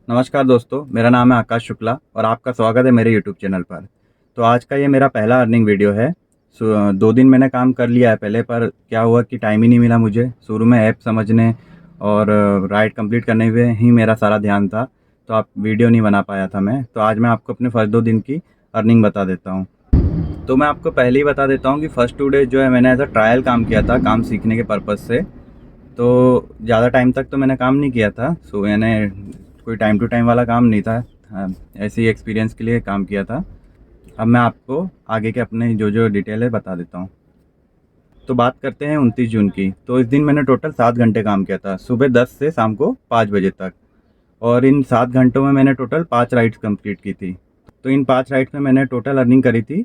नमस्कार दोस्तों, मेरा नाम है आकाश शुक्ला और आपका स्वागत है मेरे यूट्यूब चैनल पर। तो आज का ये मेरा पहला अर्निंग वीडियो है। 2 दिन मैंने काम कर लिया है पहले, पर क्या हुआ कि टाइम ही नहीं मिला मुझे। शुरू में ऐप समझने और राइड कंप्लीट करने में ही मेरा सारा ध्यान था, तो आप वीडियो नहीं बना पाया था मैं। तो आज मैं आपको अपने फर्स्ट 2 दिन की अर्निंग बता देता हूँ। तो मैं आपको पहले ही बता देता हूँ कि फर्स्ट 2 डेज़ जो है मैंने एज़ अ ट्रायल काम किया था, काम सीखने के पर्पज़ से। तो ज़्यादा टाइम तक तो मैंने काम नहीं किया था। मैंने कोई टाइम टू टाइम वाला काम नहीं था। ऐसे ही एक्सपीरियंस के लिए काम किया था। अब मैं आपको आगे के अपने जो डिटेल है बता देता हूँ। तो बात करते हैं 29 जून की। तो इस दिन मैंने टोटल 7 घंटे काम किया था, सुबह 10 से शाम को 5 बजे तक। और इन 7 घंटों में मैंने टोटल 5 राइड्स कंप्लीट की थी। तो इन 5 राइड्स में मैंने टोटल अर्निंग करी थी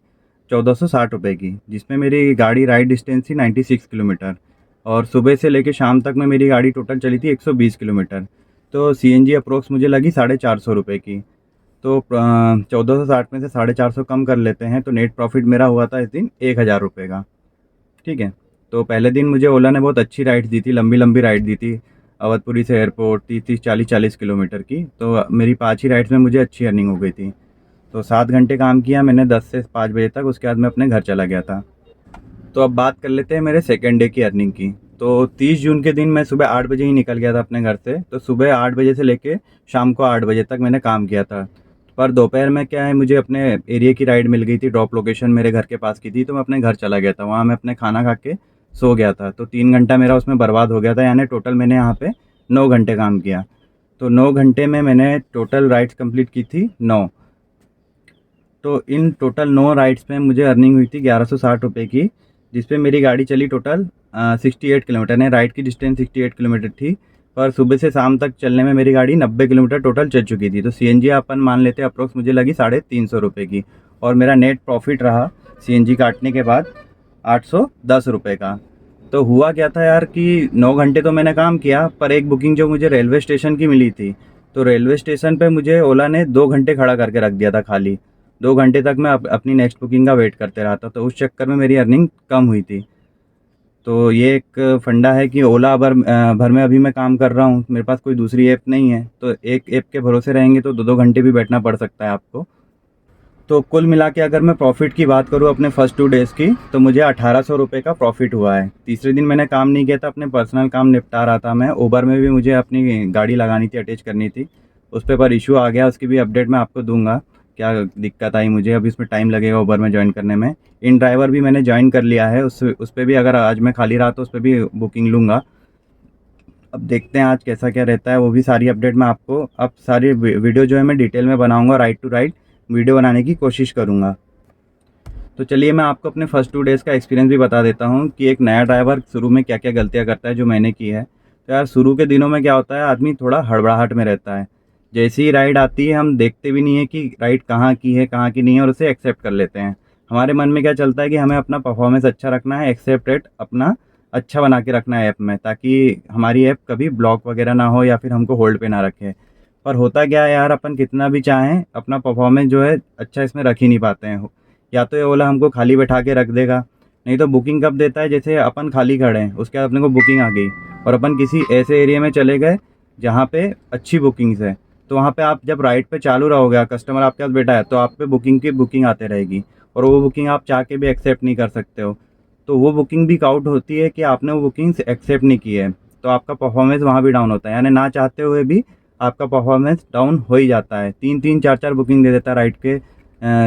1460 रुपये की, जिसमें मेरी गाड़ी राइड डिस्टेंस थी 96 किलोमीटर। और सुबह से लेकर शाम तक में मेरी गाड़ी टोटल चली थी 120 किलोमीटर। तो सीएनजी अप्रोक्स मुझे लगी 450 रुपये की। तो 1460 में से 450 कम कर लेते हैं तो नेट प्रॉफिट मेरा हुआ था इस दिन 1000 रुपये का। ठीक है। तो पहले दिन मुझे ओला ने बहुत अच्छी राइड दी थी, लंबी लंबी राइड दी थी। अवधपुरी से एयरपोर्ट 30-40 किलोमीटर की। तो मेरी 5 ही राइड्स में मुझे अच्छी अर्निंग हो गई थी। तो 7 घंटे काम किया मैंने 10 से 5 बजे तक। उसके बाद मैं अपने घर चला गया था। तो अब बात कर लेते हैं मेरे सेकेंड डे की अर्निंग की। तो 30 जून के दिन मैं सुबह 8 बजे ही निकल गया था अपने घर से। तो सुबह 8 बजे से लेके शाम को 8 बजे तक मैंने काम किया था। पर दोपहर में क्या है, मुझे अपने एरिया की राइड मिल गई थी, ड्रॉप लोकेशन मेरे घर के पास की थी। तो मैं अपने घर चला गया था, वहाँ मैं अपने खाना खा के सो गया था। तो 3 घंटा मेरा उसमें बर्बाद हो गया था, यानी टोटल मैंने यहाँ पे 9 घंटे काम किया। तो 9 घंटे में मैंने टोटल राइड्स कंप्लीट की थी 9। तो इन टोटल 9 राइड्स में मुझे अर्निंग हुई थी 1160 रुपये की, जिस पे मेरी गाड़ी चली टोटल 68 किलोमीटर ने। राइड की डिस्टेंस 68 किलोमीटर थी, पर सुबह से शाम तक चलने में मेरी गाड़ी 90 किलोमीटर टोटल चल चुकी थी। तो सीएनजी अपन मान लेते हैं अप्रोक्स मुझे लगी 350 रुपये की। और मेरा नेट प्रॉफिट रहा सीएनजी काटने के बाद 810 रुपये का। तो हुआ क्या था यार कि 9 घंटे तो मैंने काम किया, पर एक बुकिंग जो मुझे रेलवे स्टेशन की मिली थी, तो रेलवे स्टेशन पे मुझे ओला ने 2 घंटे खड़ा करके रख दिया था खाली। 2 घंटे तक मैं अपनी नेक्स्ट बुकिंग का वेट करते रहा था। तो उस चक्कर में मेरी अर्निंग कम हुई थी। तो ये एक फंडा है कि ओला भर में अभी मैं काम कर रहा हूँ, मेरे पास कोई दूसरी ऐप नहीं है। तो एक ऐप के भरोसे रहेंगे तो 2-2 घंटे भी बैठना पड़ सकता है आपको। तो कुल मिला के अगर मैं प्रॉफिट की बात करूँ अपने फर्स्ट 2 डेज़ की, तो मुझे 1800 रुपये का प्रॉफिट हुआ है। तीसरे दिन मैंने काम नहीं किया था, अपने पर्सनल काम निपटा रहा था मैं। उबर में भी मुझे अपनी गाड़ी लगानी थी, अटैच करनी थी। उस पे पर इशू आ गया, उसकी भी अपडेट मैं आपको दूंगा क्या दिक्कत आई मुझे। अभी इसमें टाइम लगेगा उबर में ज्वाइन करने में। इन ड्राइवर भी मैंने ज्वाइन कर लिया है, उस पर भी अगर आज मैं खाली रहा तो उस पर भी बुकिंग लूँगा। अब देखते हैं आज कैसा क्या रहता है, वो भी सारी अपडेट मैं आपको अब सारी वीडियो जो है मैं डिटेल में बनाऊंगा, राइट टू राइट वीडियो बनाने की कोशिश करूंगा। तो चलिए मैं आपको अपने फर्स्ट 2 डेज़ का एक्सपीरियंस भी बता देता हूँ कि एक नया ड्राइवर शुरू में क्या क्या गलतियाँ करता है जो मैंने की है। तो यार शुरू के दिनों में क्या होता है, आदमी थोड़ा हड़बड़ाहट में रहता है। जैसी ही राइड आती है हम देखते भी नहीं है कि राइड कहाँ की है कहाँ की नहीं है, और उसे एक्सेप्ट कर लेते हैं। हमारे मन में क्या चलता है कि हमें अपना परफॉर्मेंस अच्छा रखना है, एक्सेप्ट रेट अपना अच्छा बना के रखना है ऐप में, ताकि हमारी ऐप कभी ब्लॉक वगैरह ना हो या फिर हमको होल्ड पे ना रखे। पर होता क्या है यार, अपन कितना भी चाहें अपना परफॉर्मेंस जो है अच्छा इसमें रख ही नहीं पाते हैं। या तो ये ओला हमको खाली बैठा के रख देगा, नहीं तो बुकिंग कब देता है, जैसे अपन खाली खड़े हैं उसके बाद अपने को बुकिंग आ गई और अपन किसी ऐसे एरिया में चले गए जहाँ पे अच्छी बुकिंग्स है। तो वहाँ पे आप जब राइड पे चालू रहोगे, कस्टमर आपके पास बैठा है, तो आप पे बुकिंग की बुकिंग आते रहेगी और वो बुकिंग आप चाह के भी एक्सेप्ट नहीं कर सकते हो। तो वो बुकिंग भी काउंट होती है कि आपने वो बुकिंग्स एक्सेप्ट नहीं की है। तो आपका परफॉर्मेंस वहाँ भी डाउन होता है, यानी ना चाहते हुए भी आपका परफॉर्मेंस डाउन हो ही जाता है। 3-3 4-4 बुकिंग दे देता है राइड के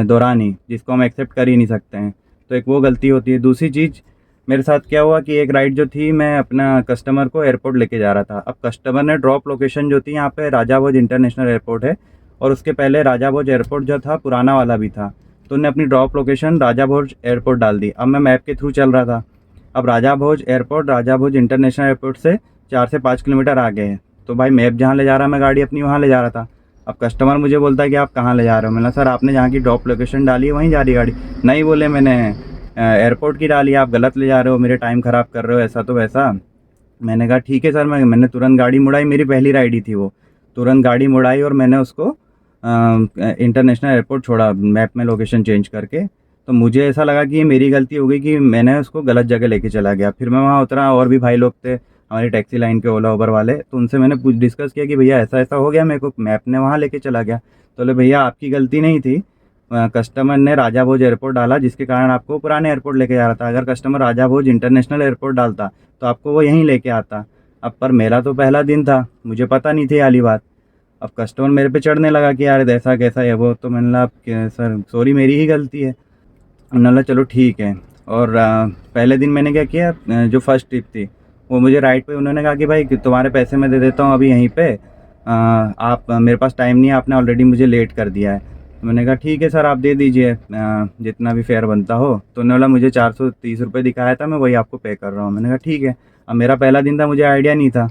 दौरान ही, जिसको हम एक्सेप्ट कर ही नहीं सकते हैं। तो एक वो गलती होती है। दूसरी चीज़ मेरे साथ क्या हुआ कि एक राइड जो थी, मैं अपना कस्टमर को एयरपोर्ट लेके जा रहा था। अब कस्टमर ने ड्रॉप लोकेशन जो थी यहाँ पे राजा भोज इंटरनेशनल एयरपोर्ट है, और उसके पहले राजा भोज एयरपोर्ट जो था पुराना वाला भी था। तो उन्होंने अपनी ड्रॉप लोकेशन राजा भोज एयरपोर्ट डाल दी। अब मैं मैप के थ्रू चल रहा था। अब राजा भोज एयरपोर्ट राजा भोज इंटरनेशनल एयरपोर्ट से 4 से 5 किलोमीटर आगे है। तो भाई मैप जहाँ ले जा रहा मैं गाड़ी अपनी वहाँ ले जा रहा था। अब कस्टमर मुझे बोलता है कि आप कहाँ ले जा रहे हो। मैंने सर आपने जहाँ की ड्रॉप लोकेशन डाली है वहीं जा रही गाड़ी। नहीं बोले, मैंने एयरपोर्ट की डाली, आप गलत ले जा रहे हो, मेरे टाइम ख़राब कर रहे हो, ऐसा तो वैसा। मैंने कहा ठीक है सर। मैंने तुरंत गाड़ी मुड़ाई, मेरी पहली राइड ही थी वो। तुरंत गाड़ी मुड़ाई और मैंने उसको इंटरनेशनल एयरपोर्ट छोड़ा मैप में लोकेशन चेंज करके। तो मुझे ऐसा लगा कि ये मेरी गलती हो गई कि मैंने उसको गलत जगह लेके चला गया। फिर मैं वहाँ उतरा, और भी भाई लोग थे, हमारी टैक्सी लाइन के ओला उबर वाले। तो उनसे मैंने कुछ डिस्कस किया कि भैया ऐसा ऐसा हो गया मेरे को, मैं अपने वहाँ लेके चला गया। तो बोले भैया आपकी गलती नहीं थी, कस्टमर ने राजा भोज एयरपोर्ट डाला जिसके कारण आपको पुराने एयरपोर्ट लेके जा रहा था। अगर कस्टमर राजा भोज इंटरनेशनल एयरपोर्ट डालता तो आपको वो यहीं लेके आता। अब पर मेरा तो पहला दिन था, मुझे पता नहीं थी वाली बात। अब कस्टमर मेरे पे चढ़ने लगा कि यार ऐसा कैसा है वो। तो मैंने कहा सर सॉरी मेरी ही गलती है। उन्होंने बोला चलो ठीक है। और पहले दिन मैंने क्या किया, जो फर्स्ट ट्रिप थी वो मुझे राइड पे उन्होंने कहा कि भाई तुम्हारे पैसे मैं दे देता हूँ अभी यहीं पे, आप मेरे पास टाइम नहीं है, आपने ऑलरेडी मुझे लेट कर दिया है। तो मैंने कहा ठीक है सर आप दे दीजिए जितना भी फेयर बनता हो। तो उन्होंने बोला मुझे 430 रुपये दिखाया था, मैं वही आपको पे कर रहा हूँ। मैंने कहा ठीक है। अब मेरा पहला दिन था, मुझे आइडिया नहीं था,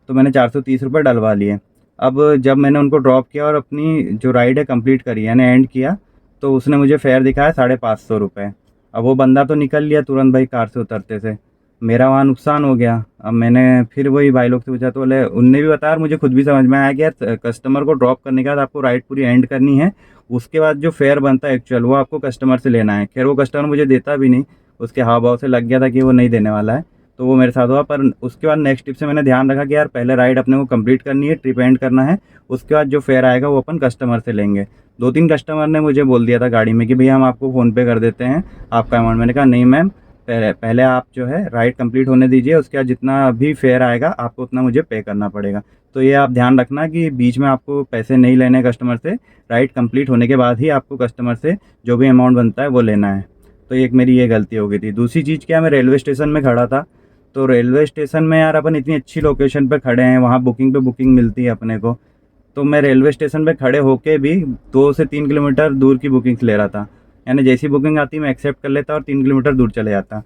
तो मैंने 430 रुपये डलवा लिए। अब जब मैंने उनको ड्रॉप किया और अपनी जो राइड है कंप्लीट करी यानी एंड किया, तो उसने मुझे फेयर दिखाया 550 रुपये। अब वो बंदा तो निकल लिया तुरंत भाई कार से उतरते से, मेरा वहाँ नुकसान हो गया। अब मैंने फिर वही भाई लोग से पूछा तो बोले, उनने भी बताया और मुझे खुद भी समझ में आया कि यार कस्टमर को ड्रॉप करने के बाद आपको राइड पूरी एंड करनी है, उसके बाद जो फेयर बनता है एक्चुअल वो आपको कस्टमर से लेना है। खैर वो कस्टमर मुझे देता भी नहीं, उसके हाव भाव से लग गया था कि वो नहीं देने वाला है, तो वो मेरे साथ हुआ। पर उसके बाद नेक्स्ट ट्रिप से मैंने ध्यान रखा कि यार पहले राइड अपने को कंप्लीट करनी है, ट्रिप एंड करना है, उसके बाद जो फेयर आएगा वो अपन कस्टमर से लेंगे। 2-3 कस्टमर ने मुझे बोल दिया था गाड़ी में कि भैया हम आपको फ़ोनपे कर देते हैं आपका अमाउंट। मैंने कहा नहीं मैम, पहले आप जो है राइड कंप्लीट होने दीजिए, उसके बाद जितना भी फेयर आएगा आपको उतना मुझे पे करना पड़ेगा। तो ये आप ध्यान रखना कि बीच में आपको पैसे नहीं लेने कस्टमर से, राइड कंप्लीट होने के बाद ही आपको कस्टमर से जो भी अमाउंट बनता है वो लेना है। तो एक मेरी ये गलती हो गई थी। दूसरी चीज़ क्या, मैं रेलवे स्टेशन में खड़ा था। तो रेलवे स्टेशन में यार अपन इतनी अच्छी लोकेशन पे खड़े हैं, वहाँ बुकिंग पे बुकिंग मिलती है अपने को। तो मैं रेलवे स्टेशन पे खड़े होके भी 2 से 3 किलोमीटर दूर की बुकिंग्स ले रहा था। यानी जैसी बुकिंग आती मैं एक्सेप्ट कर लेता और 3 किलोमीटर दूर चले जाता।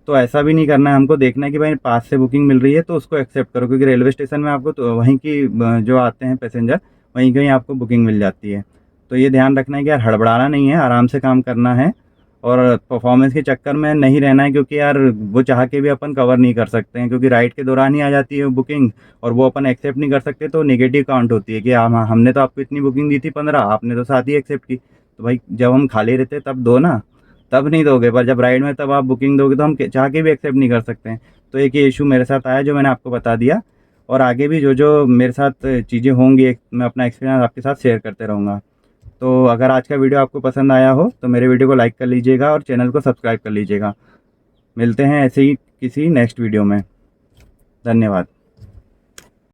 तो ऐसा भी नहीं करना है, हमको देखना है कि भाई पास से बुकिंग मिल रही है तो उसको एक्सेप्ट करो, क्योंकि रेलवे स्टेशन में आपको तो वहीं की जो आते हैं पैसेंजर वहीं कहीं आपको बुकिंग मिल जाती है। तो ये ध्यान रखना है कि यार हड़बड़ाना नहीं है, आराम से काम करना है और परफॉर्मेंस के चक्कर में नहीं रहना है, क्योंकि यार वो चाह के भी अपन कवर नहीं कर सकते हैं, क्योंकि राइड के दौरान ही आ जाती है बुकिंग और वो अपन एक्सेप्ट नहीं कर सकते तो नेगेटिव काउंट होती है कि हमने तो आपको इतनी बुकिंग दी थी 15, आपने तो 7 ही एक्सेप्ट की। तो भाई जब हम खाली रहते तब दो ना, तब नहीं दोगे, पर जब राइड में तब आप बुकिंग दोगे तो हम चाह के भी एक्सेप्ट नहीं कर सकते हैं। तो एक ये इशू मेरे साथ आया जो मैंने आपको बता दिया, और आगे भी जो जो मेरे साथ चीज़ें होंगी मैं अपना एक्सपीरियंस आपके साथ शेयर करते रहूँगा। तो अगर आज का वीडियो आपको पसंद आया हो तो मेरे वीडियो को लाइक कर लीजिएगा और चैनल को सब्सक्राइब कर लीजिएगा। मिलते हैं ऐसे ही किसी नेक्स्ट वीडियो में। धन्यवाद।